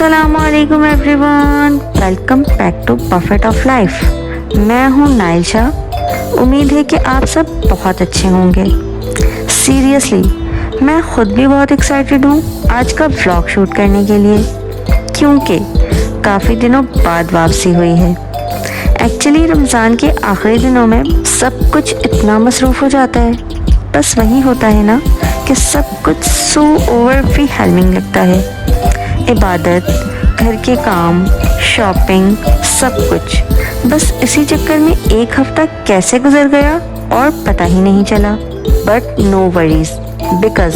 अस्सलामुअलैकुम everyone, welcome back to perfect of life. मैं हूँ नाइल्शा। उम्मीद है कि आप सब बहुत अच्छे होंगे। सीरियसली मैं खुद भी बहुत एक्साइटेड हूँ आज का व्लॉग शूट करने के लिए, क्योंकि काफ़ी दिनों बाद वापसी हुई है। एक्चुअली रमज़ान के आखिरी दिनों में सब कुछ इतना मसरूफ़ हो जाता है, बस वही होता है ना कि सब कुछ सो ओवरवेलमिंग लगता है। इबादत, घर के काम, शॉपिंग, सब कुछ बस इसी चक्कर में एक हफ्ता कैसे गुजर गया और पता ही नहीं चला। बट नो वरीज, बिकॉज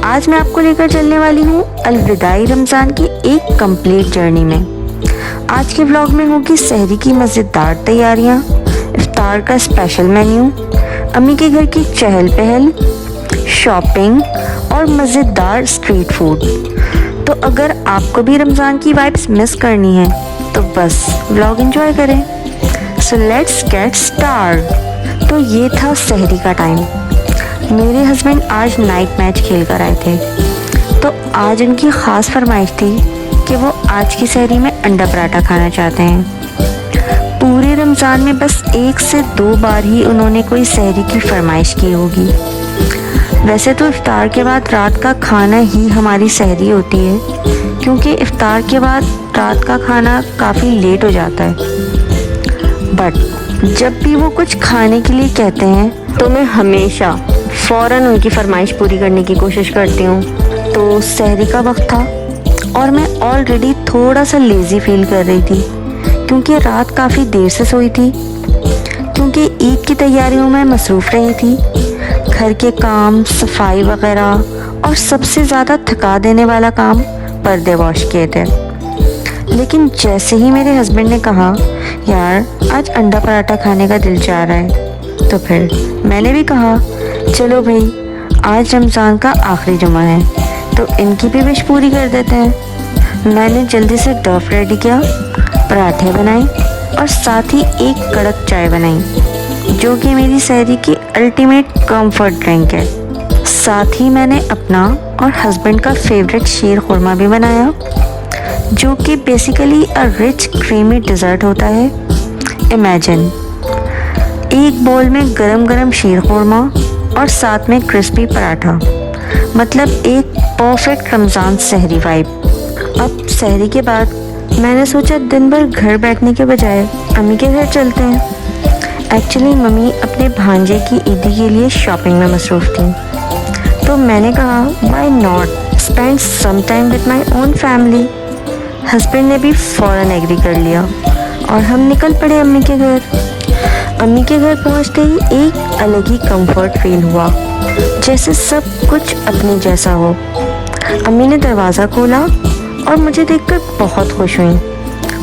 आज मैं आपको लेकर चलने वाली हूँ अलविदाई रमज़ान की एक कंप्लीट जर्नी में। आज के व्लॉग में होगी सहरी की मज़ेदार तैयारियाँ, इफ्तार का स्पेशल मेन्यू, अम्मी के घर की चहल पहल, शॉपिंग और मज़ेदार स्ट्रीट फूड। तो अगर आपको भी रमज़ान की वाइब्स मिस करनी है तो बस व्लॉग एंजॉय करें। So let's get start. तो ये था सहरी का टाइम। मेरे हस्बैंड आज नाइट मैच खेल कर आए थे, तो आज उनकी ख़ास फरमाइश थी कि वो आज की सहरी में अंडा पराठा खाना चाहते हैं। पूरे रमज़ान में बस 1 से 2 बार ही उन्होंने कोई सहरी की फरमाइश की होगी। वैसे तो इफ्तार के बाद रात का खाना ही हमारी सहरी होती है, क्योंकि इफ्तार के बाद रात का खाना काफ़ी लेट हो जाता है। बट जब भी वो कुछ खाने के लिए कहते हैं तो मैं हमेशा फ़ौरन उनकी फरमाइश पूरी करने की कोशिश करती हूँ। तो सहरी का वक्त था और मैं ऑलरेडी थोड़ा सा लेज़ी फील कर रही थी, क्योंकि रात काफ़ी देर से सोई थी, क्योंकि ईद की तैयारियों में मसरूफ़ रही थी। घर के काम, सफाई वगैरह, और सबसे ज़्यादा थका देने वाला काम पर्दे वॉश किए थे। लेकिन जैसे ही मेरे हस्बैंड ने कहा यार आज अंडा पराठा खाने का दिल चाह रहा है, तो फिर मैंने भी कहा चलो भाई, आज रमज़ान का आखिरी जुमा है तो इनकी भी विश पूरी कर देते हैं। मैंने जल्दी से डफ रेडी किया, पराठे बनाए और साथ ही एक कड़क चाय बनाई, जो कि मेरी सहरी की अल्टीमेट कंफर्ट ड्रिंक है। साथ ही मैंने अपना और हस्बैंड का फेवरेट शीर खुरमा भी बनाया, जो कि basically a rich creamy dessert होता है। इमेजिन एक बोल में गरम गरम शीर खुरमा और साथ में क्रिस्पी पराठा, मतलब एक परफेक्ट रमज़ान सहरी वाइब। अब सहरी के बाद मैंने सोचा दिन भर घर बैठने के बजाय अम्मी के घर चलते हैं। एक्चुअली मम्मी अपने भांजे की ईदी के लिए शॉपिंग में मसरूफ़ थी, तो मैंने कहा why not spend some time with my own family. Husband ने भी फ़ौरन एग्री कर लिया और हम निकल पड़े अम्मी के घर। अम्मी के घर पहुंचते ही एक अलग ही कंफर्ट फील हुआ, जैसे सब कुछ अपने जैसा हो। अम्मी ने दरवाज़ा खोला और मुझे देखकर बहुत खुश हुई,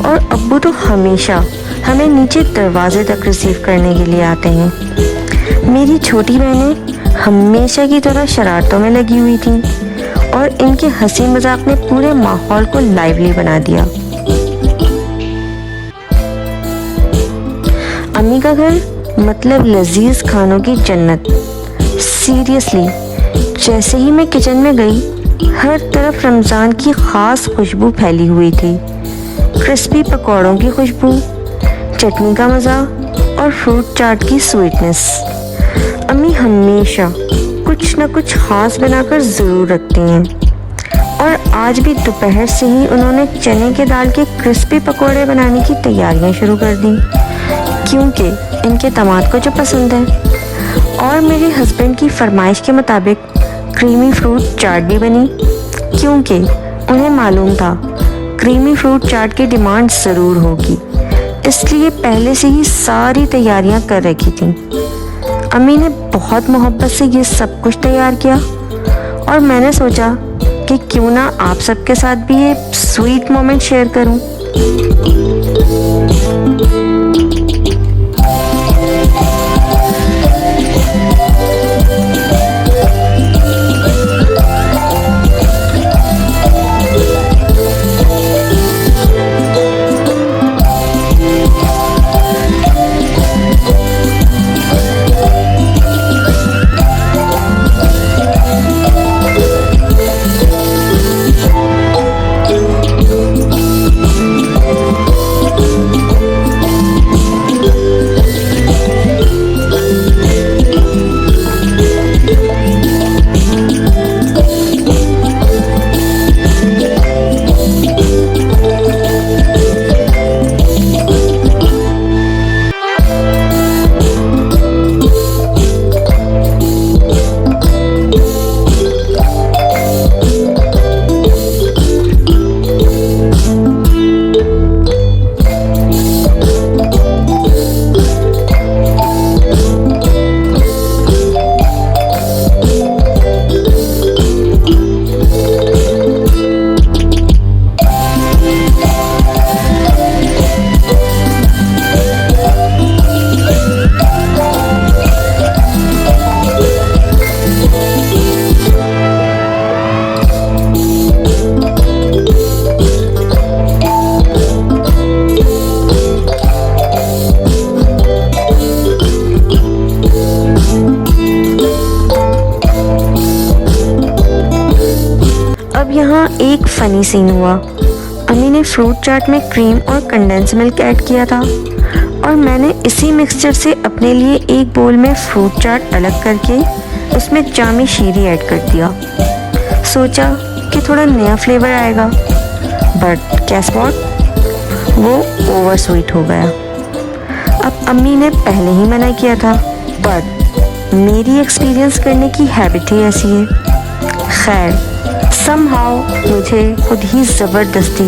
और अब्बू तो हमेशा हमें नीचे दरवाजे तक रिसीव करने के लिए आते हैं। मेरी छोटी बहनें हमेशा की तरह शरारतों में लगी हुई थीं, और इनके हंसी मजाक ने पूरे माहौल को लाइवली बना दिया। अम्मी का घर मतलब लजीज खानों की जन्नत। सीरियसली जैसे ही मैं किचन में गई, हर तरफ रमज़ान की ख़ास खुशबू फैली हुई थी। क्रिस्पी पकौड़ों की खुशबू, चटनी का मज़ा और फ्रूट चाट की स्वीटनेस। अम्मी हमेशा कुछ न कुछ ख़ास बनाकर ज़रूर रखती हैं, और आज भी दोपहर से ही उन्होंने चने के दाल के क्रिस्पी पकोड़े बनाने की तैयारियां शुरू कर दी, क्योंकि इनके दामाद को जो पसंद है। और मेरे हस्बैंड की फरमाइश के मुताबिक क्रीमी फ्रूट चाट भी बनी, क्योंकि उन्हें मालूम था क्रीमी फ्रूट चाट की डिमांड ज़रूर होगी, इसलिए पहले से ही सारी तैयारियां कर रखी थी। अम्मी ने बहुत मोहब्बत से ये सब कुछ तैयार किया, और मैंने सोचा कि क्यों ना आप सबके साथ भी ये स्वीट मोमेंट शेयर करूं। यहाँ एक फ़नी सीन हुआ। अम्मी ने फ्रूट चाट में क्रीम और कंडेंस मिल्क ऐड किया था और मैंने इसी मिक्सचर से अपने लिए एक बोल में फ्रूट चाट अलग करके उसमें जामी शीरी ऐड कर दिया। सोचा कि थोड़ा नया फ्लेवर आएगा, बट guess what? वो ओवर स्वीट हो गया। अब अम्मी ने पहले ही मना किया था, बट मेरी एक्सपीरियंस करने की हैबिट ही ऐसी है। खैर, समहाउ मुझे खुद ही ज़बरदस्ती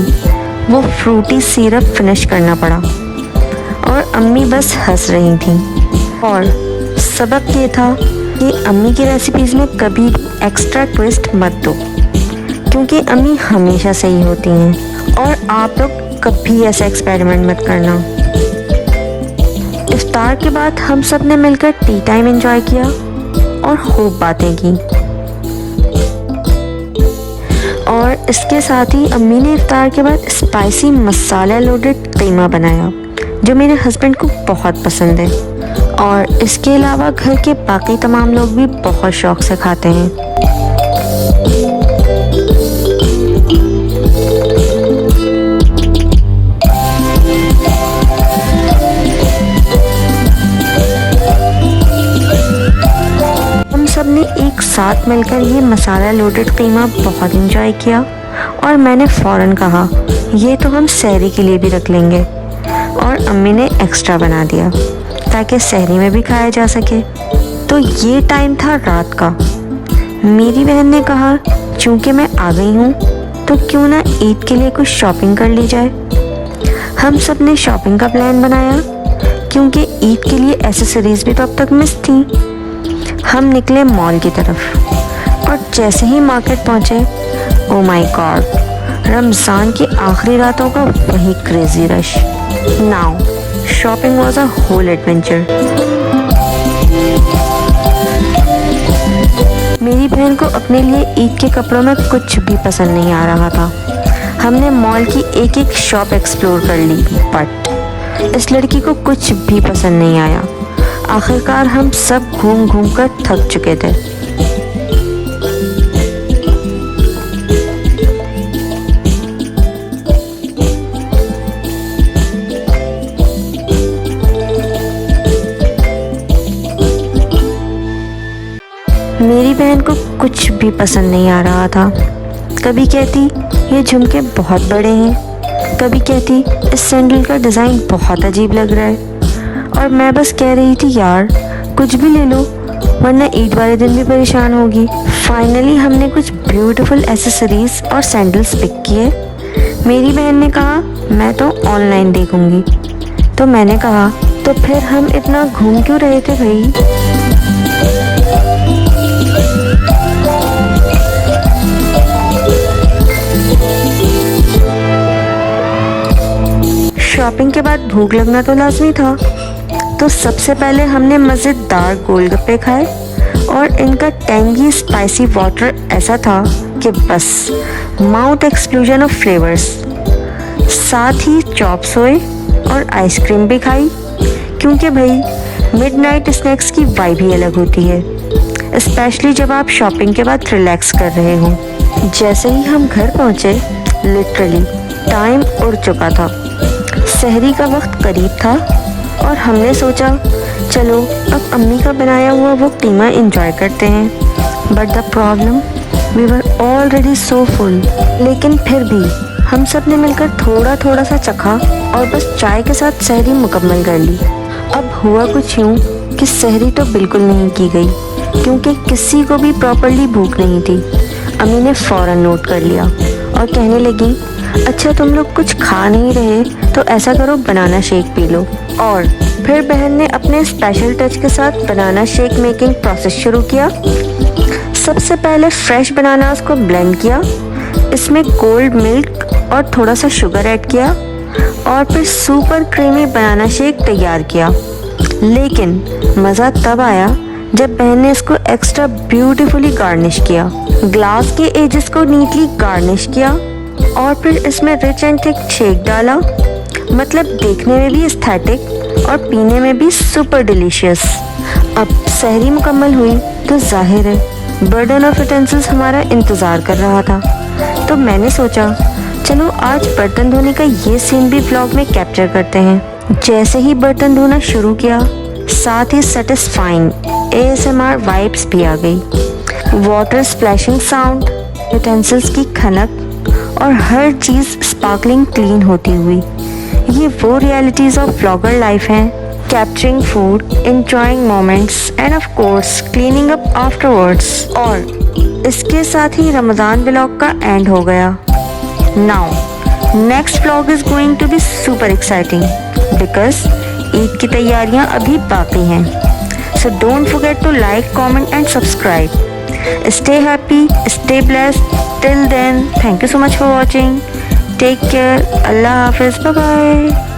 वो फ्रूटी सिरप फिनिश करना पड़ा और अम्मी बस हंस रही थी। और सबक ये था कि अम्मी की रेसिपीज़ में कभी एक्स्ट्रा ट्विस्ट मत दो, क्योंकि अम्मी हमेशा सही होती हैं और आप लोग कभी ऐसा एक्सपेरिमेंट मत करना। इफ्तार के बाद हम सब ने मिलकर टी टाइम एंजॉय किया और खूब बातें की। और इसके साथ ही अम्मी ने इफ्तार के बाद स्पाइसी मसाला लोडेड कीमा बनाया, जो मेरे हस्बैंड को बहुत पसंद है। और इसके अलावा घर के बाकी तमाम लोग भी बहुत शौक से खाते हैं। हम सब ने एक साथ मिलकर ये मसाला लोडेड कीमा बहुत इंजॉय किया और मैंने फ़ौरन कहा ये तो हम सहरी के लिए भी रख लेंगे, और अम्मी ने एक्स्ट्रा बना दिया ताकि सहरी में भी खाया जा सके। तो ये टाइम था रात का। मेरी बहन ने कहा चूँकि मैं आ गई हूँ तो क्यों ना ईद के लिए कुछ शॉपिंग कर ली जाए। हम सब ने शॉपिंग का प्लान बनाया, क्योंकि ईद के लिए एसेसरीज़ भी तो अब तक मिस थी। हम निकले मॉल की तरफ और जैसे ही मार्केट पहुँचे, ओ माय गॉड, रमज़ान की आखिरी रातों का वही crazy rush. Now shopping was a whole adventure. मेरी बहन को अपने लिए ईद के कपड़ों में कुछ भी पसंद नहीं आ रहा था। हमने मॉल की एक एक शॉप एक्सप्लोर कर ली, बट इस लड़की को कुछ भी पसंद नहीं आया। आखिरकार हम सब घूम घूम कर थक चुके थे। मेरी बहन को कुछ भी पसंद नहीं आ रहा था। कभी कहती ये झुमके बहुत बड़े हैं, कभी कहती इस सैंडल का डिज़ाइन बहुत अजीब लग रहा है, और मैं बस कह रही थी यार कुछ भी ले लो, वरना ईद वाले दिन भी परेशान होगी। फाइनली हमने कुछ ब्यूटीफुल एसेसरीज और सैंडल्स पिक किए। मेरी बहन ने कहा मैं तो ऑनलाइन देखूंगी, तो मैंने कहा तो फिर हम इतना घूम क्यों रहे थे भाई। शॉपिंग के बाद भूख लगना तो लाजमी था, तो सबसे पहले हमने मज़ेदार गोलगप्पे खाए और इनका टैंगी स्पाइसी वाटर ऐसा था कि बस माउथ एक्सप्लोजन ऑफ फ्लेवर्स। साथ ही चॉप्स हुए और आइसक्रीम भी खाई, क्योंकि भाई मिडनाइट स्नैक्स की वाइब ही अलग होती है, स्पेशली जब आप शॉपिंग के बाद रिलैक्स कर रहे हो। जैसे ही हम घर पहुँचे, लिटरली टाइम उड़ चुका था। सहरी का वक्त करीब था और हमने सोचा चलो अब अम्मी का बनाया हुआ वो कीमा एंजॉय करते हैं। But the problem, we were already so full. लेकिन फिर भी हम सब ने मिलकर थोड़ा थोड़ा सा चखा और बस चाय के साथ सहरी मुकम्मल कर ली। अब हुआ कुछ यूँ कि सहरी तो बिल्कुल नहीं की गई, क्योंकि किसी को भी प्रॉपरली भूख नहीं थी। अम्मी ने फ़ौरन नोट कर लिया और कहने लगी अच्छा तुम लोग कुछ खा नहीं रहे तो ऐसा करो बनाना शेक पी लो। और फिर बहन ने अपने स्पेशल टच के साथ बनाना शेक मेकिंग प्रोसेस शुरू किया। सबसे पहले फ्रेश बनानास को ब्लेंड किया, इसमें कोल्ड मिल्क और थोड़ा सा शुगर ऐड किया और फिर सुपर क्रीमी बनाना शेक तैयार किया। लेकिन मज़ा तब आया जब बहन ने इसको एक्स्ट्रा ब्यूटीफुली गार्निश किया। ग्लास के एजेस को नीटली गार्निश किया और फिर इसमें रिच एंड थिक शेक डाला। मतलब देखने में भी एस्थेटिक और पीने में भी सुपर डिलीशियस। अब सहरी मुकम्मल हुई तो जाहिर है बर्डन ऑफ यूटेंसिल्स हमारा इंतज़ार कर रहा था। तो तो मैंने सोचा चलो आज बर्तन धोने का ये सीन भी व्लॉग में कैप्चर करते हैं। जैसे ही बर्तन धोना शुरू किया, साथ ही सेटिस्फाइंग ASMR वाइब्स भी आ गई। वाटर स्प्लैशिंग साउंड, यूटेंसिल्स की खनक और हर चीज़ स्पार्कलिंग क्लीन होती हुई। ये वो रियलिटीज़ ऑफ व्लॉगर लाइफ हैं, capturing food, enjoying moments and of course cleaning up afterwards। और इसके साथ ही रमज़ान व्लॉग का एंड हो गया। Now next vlog is going to be super exciting because Eid की तैयारियां अभी बाकी हैं। So don't forget to like, comment and subscribe. Stay happy, stay blessed. Till then, thank you so much for watching. Take care. Allah हाफिज़। Bye bye.